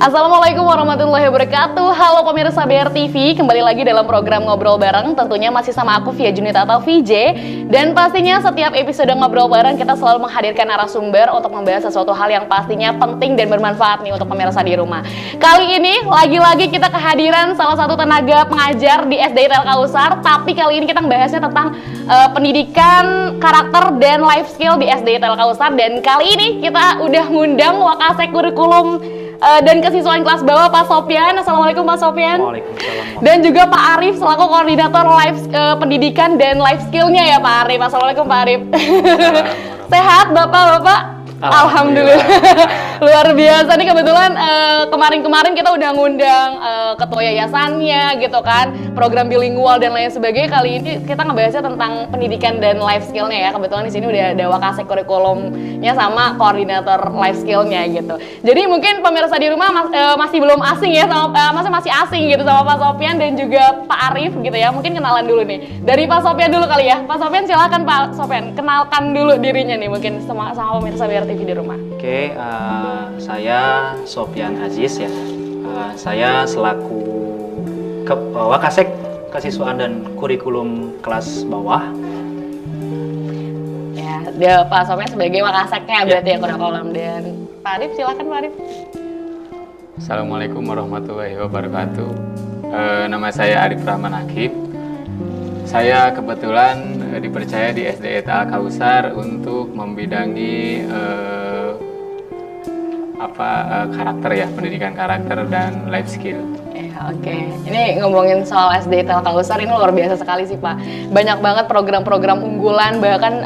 Assalamualaikum warahmatullahi wabarakatuh. Halo pemirsa BR TV, kembali lagi dalam program Ngobrol Bareng. Tentunya masih sama aku Via Junita atau VJ. Dan pastinya setiap episode Ngobrol Bareng kita selalu menghadirkan narasumber untuk membahas sesuatu hal yang pastinya penting dan bermanfaat nih untuk pemirsa di rumah. Kali ini lagi-lagi kita kehadiran salah satu tenaga pengajar di SD Telkausar. Tapi kali ini kita membahasnya tentang pendidikan karakter dan life skill di SD Telkausar. Dan kali ini kita udah ngundang Wakasek Kurikulum dan kesiswaan kelas bawah Pak Sopyan. Assalamualaikum Pak Sopyan. Waalaikumsalam. Dan juga Pak Arif selaku koordinator life pendidikan dan life skillnya ya Pak Arif. Assalamualaikum Pak Arif. Sehat Bapak-bapak? Alhamdulillah. Luar biasa nih, kebetulan kemarin-kemarin kita udah ngundang ketua yayasannya gitu kan, program bilingual dan lain sebagainya. Kali ini kita ngebahasnya tentang pendidikan dan life skillnya ya. Kebetulan di sini udah ada Wakasek Kurikulumnya sama koordinator life skillnya gitu. Jadi mungkin pemirsa di rumah masih belum asing ya sama masih asing gitu sama Pak Sopyan dan juga Pak Arif gitu ya. Mungkin kenalan dulu nih dari Pak Sopyan dulu kali ya. Pak Sopyan silakan Pak Sopyan, kenalkan dulu dirinya nih mungkin sama pemirsa BR TV di rumah. Oke, saya Sopyan Aziz ya. Saya selaku Wakasek Kesiswaan dan Kurikulum kelas bawah. Ya, dia Pak Sopyan sebagai Wakaseknya berarti ya kurikulum. Dan Pak Arif silakan Pak Arif. Assalamualaikum warahmatullahi wabarakatuh. Nama saya Arif Rahman Akib. Saya kebetulan dipercaya di SD Telkausar untuk membidangi karakter ya, pendidikan karakter dan life skill. Ya, oke. Ini ngomongin soal SD Telkausar ini luar biasa sekali sih Pak. Banyak banget program-program unggulan, bahkan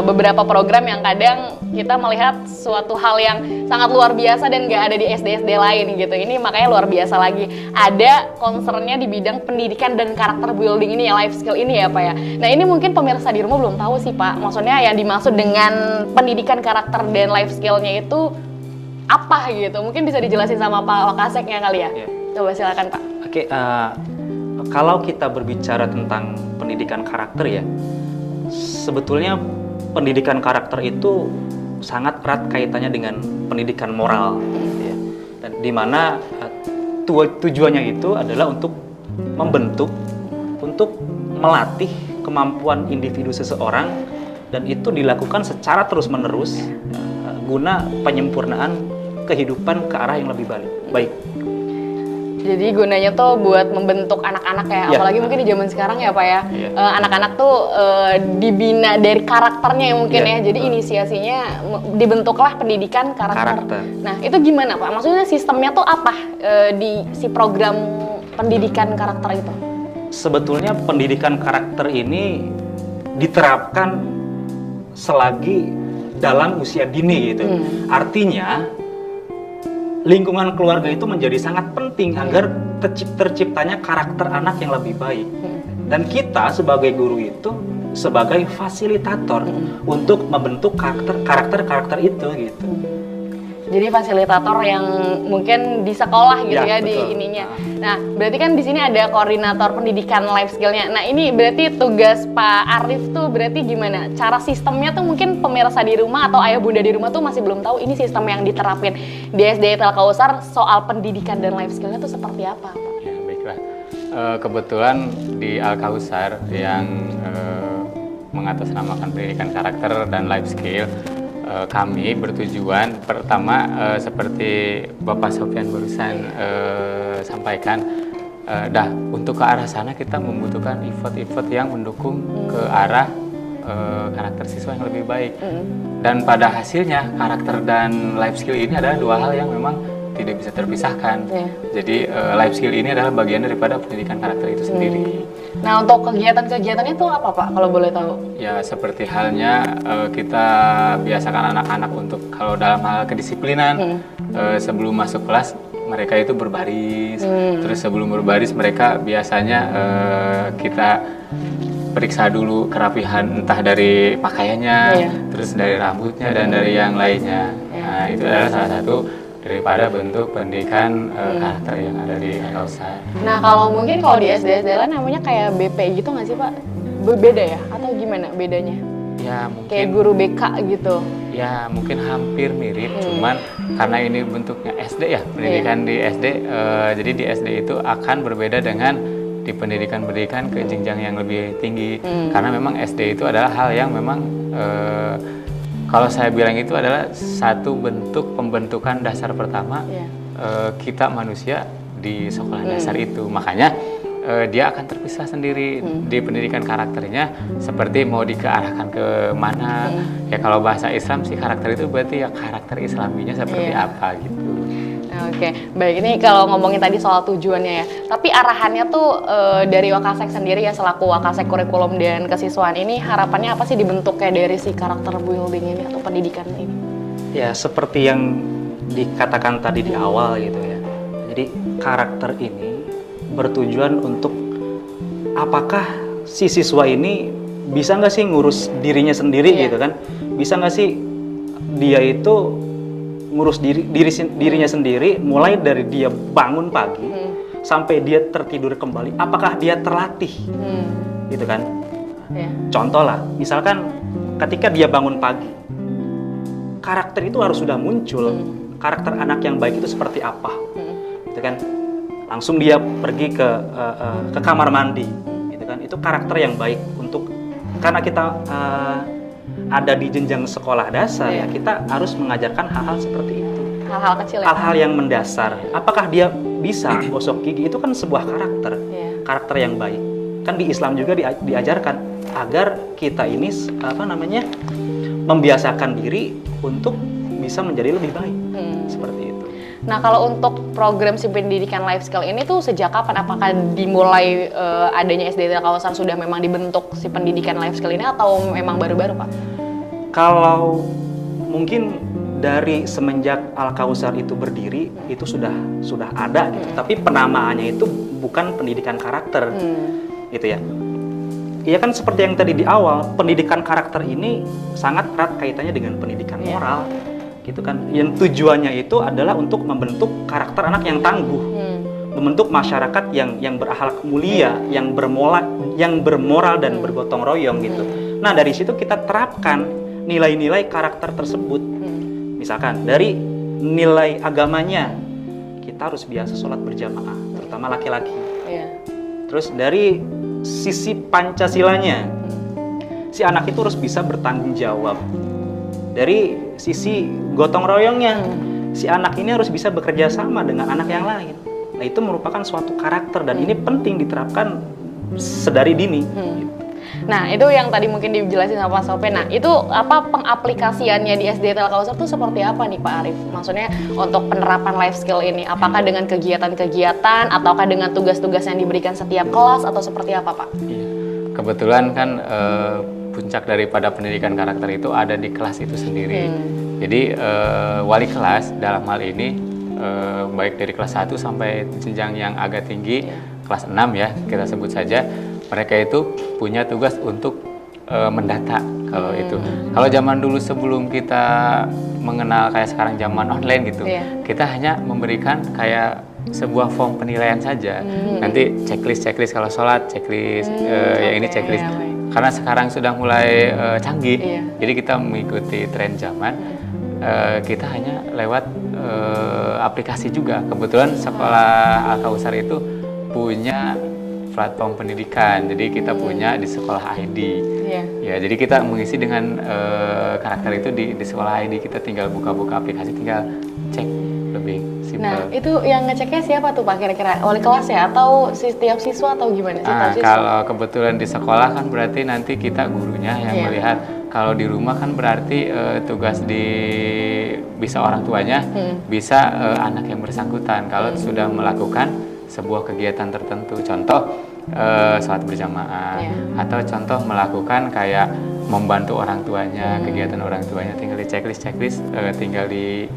beberapa program yang kadang kita melihat suatu hal yang sangat luar biasa dan nggak ada di SD-SD lain gitu. Ini makanya luar biasa lagi. Ada concernnya di bidang pendidikan dan karakter building ini ya, life skill ini ya Pak ya. Nah ini mungkin pemirsa di rumah belum tahu sih Pak. Maksudnya yang dimaksud dengan pendidikan karakter dan life skillnya itu apa gitu? Mungkin bisa dijelasin sama Pak Wakaseknya kali ya. Yeah. Coba silakan Pak. Oke, kalau kita berbicara tentang pendidikan karakter ya, sebetulnya pendidikan karakter itu sangat erat kaitannya dengan pendidikan moral, ya. Dan di mana tujuannya itu adalah untuk membentuk, untuk melatih kemampuan individu seseorang, dan itu dilakukan secara terus-menerus guna penyempurnaan kehidupan ke arah yang lebih baik. Jadi gunanya tuh buat membentuk anak-anak ya, apalagi mungkin di zaman sekarang ya Pak ya. Anak-anak tuh dibina dari karakternya ya mungkin ya. Jadi inisiasinya dibentuklah pendidikan karakter. Nah itu gimana Pak? Maksudnya sistemnya tuh apa di si program pendidikan karakter itu? Sebetulnya pendidikan karakter ini diterapkan selagi dalam usia dini gitu. Artinya lingkungan keluarga itu menjadi sangat penting agar terciptanya karakter anak yang lebih baik. Dan kita sebagai guru itu sebagai fasilitator untuk membentuk karakter itu gitu. Jadi fasilitator yang mungkin di sekolah gitu ya betul. Di ininya. Nah, berarti kan di sini ada koordinator pendidikan life skillnya. Nah, ini berarti tugas Pak Arif tuh berarti gimana? Cara sistemnya tuh mungkin pemirsa di rumah atau ayah bunda di rumah tuh masih belum tahu ini sistem yang diterapin di SD Telkausar soal pendidikan dan life skillnya tuh seperti apa, Pak? Ya, baiklah. Kebetulan di Al-Kausar yang mengatasnamakan pendidikan karakter dan life skill, kami bertujuan pertama seperti Bapak Sopyan barusan sampaikan, untuk ke arah sana kita membutuhkan effort yang mendukung ke arah karakter siswa yang lebih baik. Dan pada hasilnya karakter dan life skill ini adalah dua hal yang memang tidak bisa terpisahkan. Jadi life skill ini adalah bagian daripada pendidikan karakter itu sendiri. Nah untuk kegiatan-kegiatannya itu apa Pak kalau boleh tahu? Ya seperti halnya kita biasakan anak-anak untuk kalau dalam hal kedisiplinan sebelum masuk kelas mereka itu berbaris. Terus sebelum berbaris mereka biasanya kita periksa dulu kerapihan entah dari pakaiannya, terus dari rambutnya dan dari yang lainnya. Nah itu adalah salah satu daripada bentuk pendidikan karakter yang ada di Telkausar. Nah kalau mungkin kalau di SD-SD lain namanya kayak BP gitu nggak sih Pak? Beda ya? Atau gimana bedanya? Ya mungkin kayak guru BK gitu. Ya mungkin hampir mirip, cuman karena ini bentuknya SD ya, pendidikan di SD, jadi di SD itu akan berbeda dengan di pendidikan-pendidikan ke jenjang yang lebih tinggi. Karena memang SD itu adalah hal yang memang kalau saya bilang itu adalah satu bentuk pembentukan dasar pertama kita manusia di sekolah dasar itu. Makanya dia akan terpisah sendiri di pendidikan karakternya, seperti mau dikearahkan ke mana. Ya kalau bahasa Islam sih karakter itu berarti ya karakter islaminya seperti apa gitu. Oke, baik, ini kalau ngomongin tadi soal tujuannya ya, tapi arahannya tuh dari Wakasek sendiri ya, selaku Wakasek Kurikulum dan Kesiswaan ini, harapannya apa sih dibentuk kayak dari si karakter building ini atau pendidikan ini? Ya seperti yang dikatakan tadi di awal gitu ya. Jadi karakter ini bertujuan untuk apakah si siswa ini bisa nggak sih ngurus dirinya sendiri gitu kan? Bisa nggak sih dia itu ngurus dirinya sendiri, mulai dari dia bangun pagi sampai dia tertidur kembali. Apakah dia terlatih gitu kan? Contoh lah, misalkan ketika dia bangun pagi, karakter itu harus sudah muncul. Karakter anak yang baik itu seperti apa gitu kan? Langsung dia pergi ke kamar mandi gitu kan? Itu karakter yang baik untuk, karena kita ada di jenjang sekolah dasar ya, kita harus mengajarkan hal-hal seperti itu. Hal-hal kecil ya? Hal-hal yang mendasar. Apakah dia bisa gosok gigi, itu kan sebuah karakter. Karakter yang baik. Kan di Islam juga diajarkan agar kita ini membiasakan diri untuk bisa menjadi lebih baik. Seperti itu. Nah, kalau untuk program si pendidikan life skill ini tuh sejak kapan? Apakah dimulai adanya SD Al-Kausar sudah memang dibentuk si pendidikan life skill ini atau memang baru-baru, Pak? Kalau mungkin dari semenjak Al-Kausar itu berdiri, itu sudah ada gitu. Tapi penamaannya itu bukan pendidikan karakter, gitu ya. Iya kan seperti yang tadi di awal, pendidikan karakter ini sangat erat kaitannya dengan pendidikan moral. Gitu kan, yang tujuannya itu adalah untuk membentuk karakter anak yang tangguh, membentuk masyarakat yang berakhlak mulia, yang bermoral dan bergotong royong gitu. Nah dari situ kita terapkan nilai-nilai karakter tersebut. Misalkan dari nilai agamanya, kita harus biasa sholat berjamaah, terutama laki-laki. Terus dari sisi Pancasilanya, si anak itu harus bisa bertanggung jawab. Dari sisi gotong royongnya, si anak ini harus bisa bekerja sama dengan anak yang lain. Nah itu merupakan suatu karakter dan ini penting diterapkan sedari dini. Nah itu yang tadi mungkin dijelasin sama Pak Sofian. Nah itu apa pengaplikasiannya di SD Al-Kausar itu seperti apa nih Pak Arif? Maksudnya untuk penerapan life skill ini, apakah dengan kegiatan-kegiatan ataukah dengan tugas-tugas yang diberikan setiap kelas atau seperti apa Pak? Kebetulan kan puncak daripada pendidikan karakter itu ada di kelas itu sendiri. Jadi wali kelas dalam hal ini baik dari kelas 1 sampai jenjang yang agak tinggi, kelas 6 ya kita sebut saja, mereka itu punya tugas untuk mendata kalau itu. Kalau zaman dulu sebelum kita mengenal kayak sekarang zaman online gitu, kita hanya memberikan kayak sebuah form penilaian saja. Nanti checklist kalau sholat, checklist yang ini checklist. Karena sekarang sudah mulai canggih, jadi kita mengikuti tren zaman. Kita hanya lewat aplikasi juga. Kebetulan sekolah Al-Kausar itu punya platform pendidikan, jadi kita punya di sekolah ID. Ya, jadi kita mengisi dengan karakter itu di sekolah ID. Kita tinggal buka-buka aplikasi, tinggal cek, lebih simpel. Nah, itu yang ngeceknya siapa tuh Pak kira-kira? Wali kelas ya? Atau setiap siswa atau gimana sih? Kalau kebetulan di sekolah kan berarti nanti kita gurunya yang melihat. Kalau di rumah kan berarti tugas bisa orang tuanya, bisa anak yang bersangkutan. Kalau sudah melakukan sebuah kegiatan tertentu, contoh sholat berjamaah, atau contoh melakukan kayak membantu orang tuanya, kegiatan orang tuanya, tinggal di checklist, tinggal di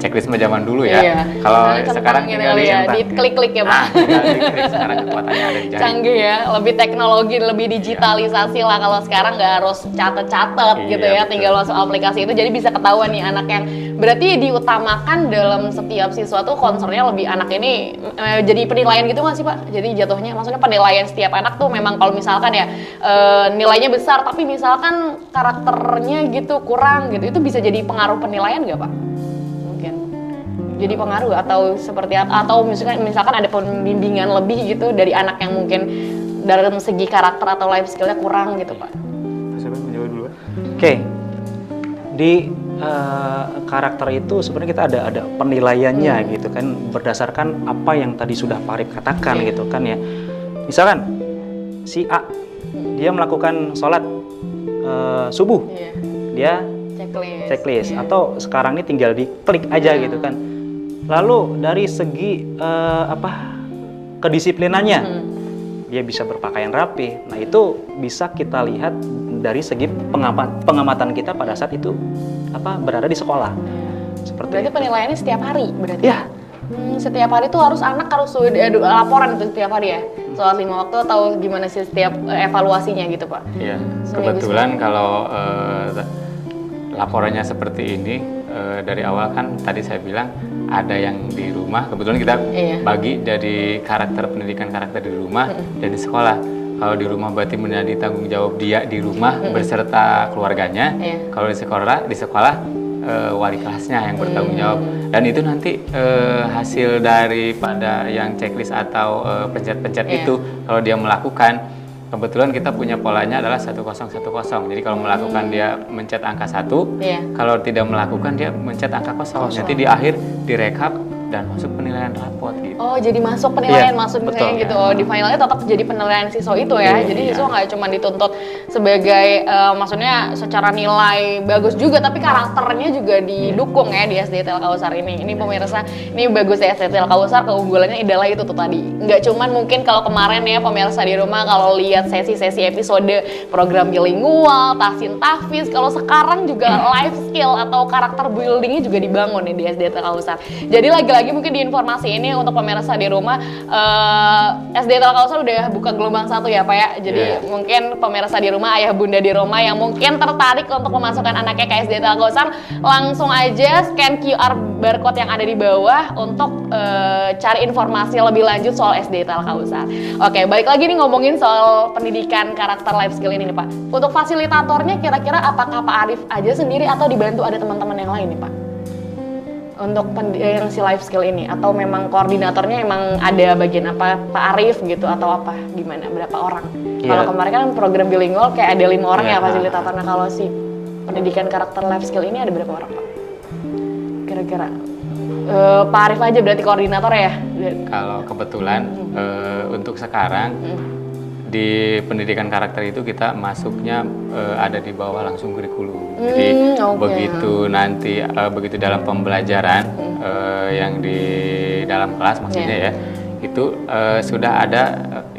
checklist mah zaman dulu ya. Iya. Kalau Centang sekarang gitu tinggal kali ya, dicentang. diklik-klik ya, Pak. Tinggal diklik, sekarang kekuatannya ada di jari. Canggih ya, lebih teknologi, lebih digitalisasi lah. Kalau sekarang nggak harus catet-catet Iya, gitu ya, betul. tinggal masuk aplikasi itu, jadi bisa ketahuan nih anak yang berarti diutamakan dalam setiap siswa tuh concernnya lebih anak ini jadi penilaian gitu nggak sih Pak? Jadi jatuhnya maksudnya penilaian setiap anak tuh memang kalau misalkan ya nilainya besar tapi misalkan karakternya gitu kurang gitu, itu bisa jadi pengaruh penilaian nggak Pak? Mungkin jadi pengaruh atau seperti apa? Atau misalkan ada pembimbingan lebih gitu dari anak yang mungkin dalam segi karakter atau life skillnya kurang gitu Pak? Siapa yang menjawab dulu? Oke, di karakter itu sebenarnya kita ada penilaiannya gitu kan, berdasarkan apa yang tadi sudah Pak Arif katakan gitu kan ya. Misalkan si A dia melakukan sholat subuh, Iya. dia Iya. checklist atau sekarang ini tinggal diklik aja gitu kan. Lalu dari segi kedisiplinannya, dia bisa berpakaian rapi. Nah itu bisa kita lihat dari segi pengamatan kita pada saat itu berada di sekolah. Seperti Berarti itu. penilaiannya setiap hari berarti? Ya. Setiap hari tuh anak harus laporan itu setiap hari ya? Soal 5 waktu atau gimana sih setiap evaluasinya gitu Pak? Iya, Seminggu kebetulan kalau laporannya seperti ini dari awal kan tadi saya bilang ada yang di rumah. Kebetulan kita Iya. bagi dari pendidikan karakter di rumah dan di sekolah. Kalau di rumah berarti menjadi tanggung jawab dia di rumah beserta keluarganya. Iya. Kalau di sekolah wali kelasnya yang bertanggung jawab. Dan itu nanti hasil daripada yang checklist atau pencet-pencet Iya. itu kalau dia melakukan, kebetulan kita punya polanya adalah 1010. Jadi kalau melakukan dia mencet angka 1, Iya. kalau tidak melakukan dia mencet angka 0. Nanti di akhir direkap dan masuk penilaian rapot gitu. Oh jadi masuk penilaian, Iya, masuk betul. penilaian gitu. Oh di finalnya tetap jadi penilaian siswa itu ya. Iya. Jadi siswa nggak cuma dituntut sebagai maksudnya secara nilai bagus juga, tapi karakternya juga didukung ya di SD Tel Kausar ini. Ini pemirsa, ini bagus ya SD Tel Kausar, keunggulannya adalah itu tuh tadi. Nggak cuman mungkin kalau kemarin ya pemirsa di rumah kalau lihat sesi-sesi episode program bilingual, tahsin tahfiz, kalau sekarang juga life skill atau karakter buildingnya juga dibangun nih di SD Tel Kausar. Jadi lagi-lagi mungkin di informasi ini untuk pemirsa di rumah, SD Tel Kausar udah buka gelombang 1 ya Pak ya. Jadi mungkin pemirsa di rumah, ayah bunda di rumah yang mungkin tertarik untuk memasukkan anaknya ke SD Tel Kausar, langsung aja scan QR barcode yang ada di bawah untuk cari informasi lebih lanjut soal SD Tel Kausar. Oke, balik lagi nih ngomongin soal pendidikan karakter life skill ini nih Pak. Untuk fasilitatornya kira-kira apakah Pak Arif aja sendiri atau dibantu ada teman-teman yang lain nih Pak? Untuk yang si life skill ini, atau memang koordinatornya emang ada bagian apa Pak Arif gitu atau apa gimana, berapa orang? Iya. Kalau kemarin kan program bilingual kayak ada 5 orang Iya. ya fasilitatornya. Kalau si pendidikan karakter life skill ini ada berapa orang Pak? Kira-kira Pak Arif aja berarti koordinator ya? Kalau kebetulan untuk sekarang di pendidikan karakter itu kita masuknya ada di bawah langsung kurikulum. Jadi oke. begitu dalam pembelajaran yang di dalam kelas maksudnya ya, itu sudah ada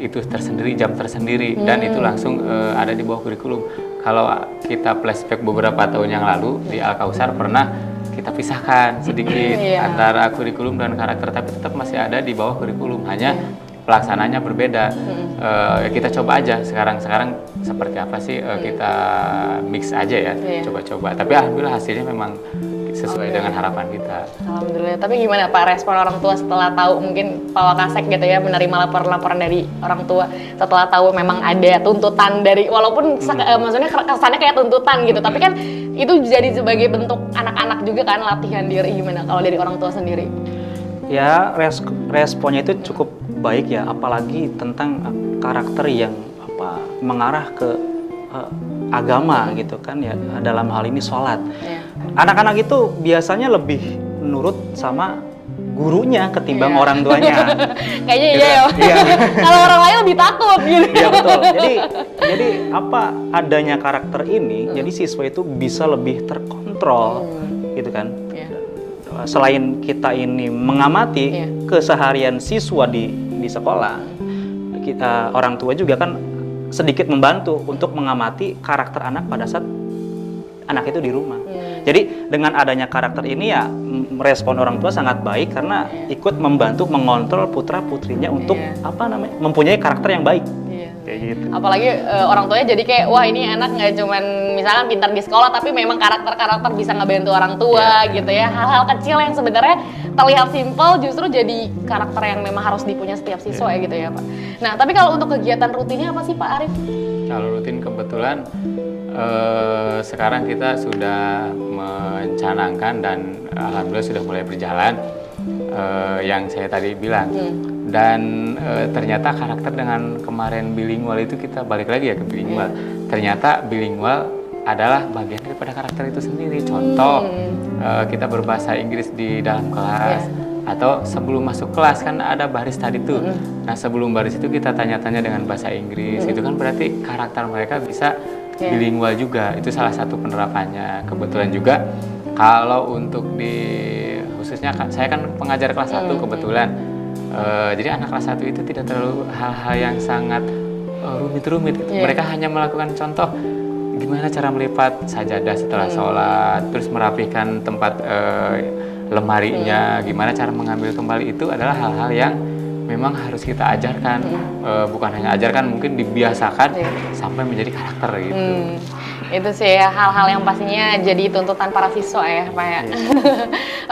itu tersendiri, jam tersendiri dan itu langsung ada di bawah kurikulum. Kalau kita flashback beberapa tahun yang lalu di Al Kausar pernah kita pisahkan sedikit antara kurikulum dan karakter, tapi tetap masih ada di bawah kurikulum, hanya pelaksananya berbeda. Kita coba aja sekarang seperti apa sih, kita mix aja ya, coba-coba. Tapi alhamdulillah hasilnya memang sesuai dengan harapan kita. Alhamdulillah. Tapi gimana Pak respon orang tua setelah tahu, mungkin Pak Wakasek gitu ya, menerima laporan-laporan dari orang tua setelah tahu memang ada tuntutan dari, walaupun maksudnya kesannya kayak tuntutan gitu, tapi kan itu jadi sebagai bentuk anak-anak juga kan, latihan diri. Gimana kalau dari orang tua sendiri? Ya responnya itu cukup baik ya, apalagi tentang karakter yang mengarah ke agama gitu kan ya, dalam hal ini sholat. Anak-anak itu biasanya lebih nurut sama gurunya ketimbang orang tuanya. Kayaknya Gitu iya ya. kan? Iya. Kalau orang lain lebih takut gitu. Iya betul. Jadi adanya karakter ini, jadi siswa itu bisa lebih terkontrol gitu kan. Selain kita ini mengamati keseharian siswa di sekolah, orang tua juga kan sedikit membantu untuk mengamati karakter anak pada saat anak itu di rumah. Jadi dengan adanya karakter ini ya merespon orang tua sangat baik karena ikut membantu mengontrol putra putrinya untuk mempunyai karakter yang baik. Kayak gitu. Apalagi orang tuanya jadi kayak wah ini anak nggak cuman misalkan pintar di sekolah tapi memang karakter bisa ngebantu orang tua gitu ya. Hal-hal kecil yang sebenarnya terlihat simpel justru jadi karakter yang memang harus dipunya setiap siswa ya gitu ya Pak. Nah tapi kalau untuk kegiatan rutinnya apa sih Pak Arif? Kalau rutin kebetulan sekarang kita sudah mencanangkan dan alhamdulillah sudah mulai berjalan yang saya tadi bilang. Dan ternyata karakter dengan kemarin bilingual itu kita balik lagi ya ke bilingual. Ternyata bilingual adalah bagian daripada karakter itu sendiri. Contoh kita berbahasa Inggris di dalam kelas atau sebelum masuk kelas kan ada baris tadi tuh. Nah sebelum baris itu kita tanya-tanya dengan bahasa Inggris. Itu kan berarti karakter mereka bisa bilingual juga. Itu salah satu penerapannya. Kebetulan juga kalau untuk khususnya saya kan pengajar kelas 1 kebetulan. Jadi anak kelas 1 itu tidak terlalu hal-hal yang sangat rumit-rumit. Mereka hanya melakukan contoh gimana cara melipat sajadah setelah sholat, terus merapikan tempat lemarinya, gimana cara mengambil kembali. Itu adalah hal-hal yang memang harus kita ajarkan, bukan hanya ajarkan, mungkin dibiasakan sampai menjadi karakter gitu. Itu sih ya hal-hal yang pastinya jadi tuntutan para siswa ya Pak ya.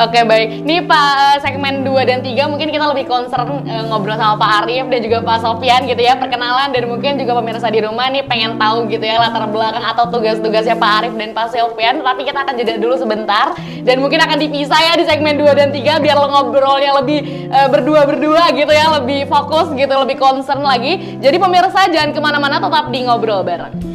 Oke baik, ini Pak segmen 2 dan 3 mungkin kita lebih concern ngobrol sama Pak Arif dan juga Pak Sofyan gitu ya, perkenalan dan mungkin juga pemirsa di rumah nih pengen tahu gitu ya latar belakang atau tugas-tugasnya Pak Arif dan Pak Sofyan. Tapi kita akan jeda dulu sebentar dan mungkin akan dipisah ya di segmen 2 dan 3 biar lo ngobrolnya lebih berdua gitu ya, lebih fokus gitu, lebih concern lagi. Jadi pemirsa jangan kemana-mana, tetap di Ngobrol Bareng.